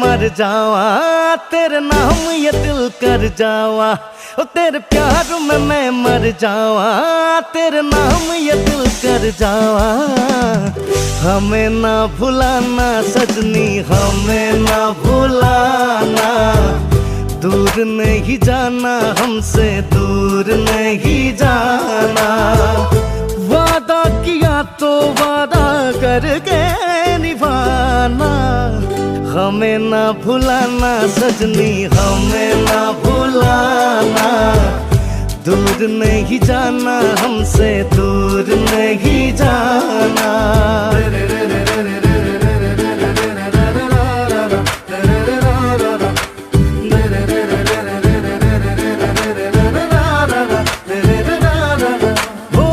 मर जावा तेरे नाम ये दिल कर जावा ओ तेरे प्यार में मैं मर जावा तेरे नाम ये दिल कर जावा। हमें ना भुलाना सजनी हमें ना भुलाना, दूर नहीं जाना हमसे दूर नहीं जाना। वादा किया तो वादा करके निभाना, हमें ना भुलाना सजनी हमें ना भुलाना, दूर नहीं जाना हमसे दूर नहीं जाना। ओ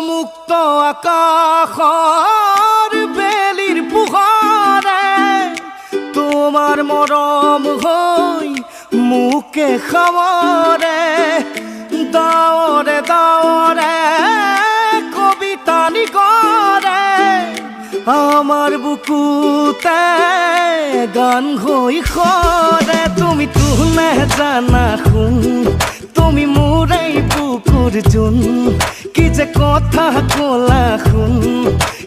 मुक्त आकाशर बेलिर पुहारे তোমার মরম হই মুখে খামরে, দাওরে দাওরে কবিতা নিকরে আমার বুকুতে গান হই খরে। তুমি তুনে জানা শুন তুমি মোরেই বুকুর জুন, কি যে কথা কলা শুন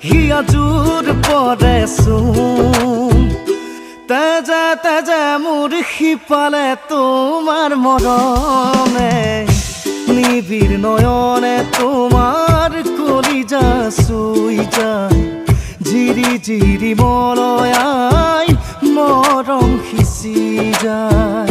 হিয়া জোর পরে শুন। তেজে তেজে মোর শিপালে তোমার মরমে, নিবিড় নয়নে তোমার কলিজা শুই যায়, ঝিরি ঝিরি মলয়াই মরম সিঁচি যায়।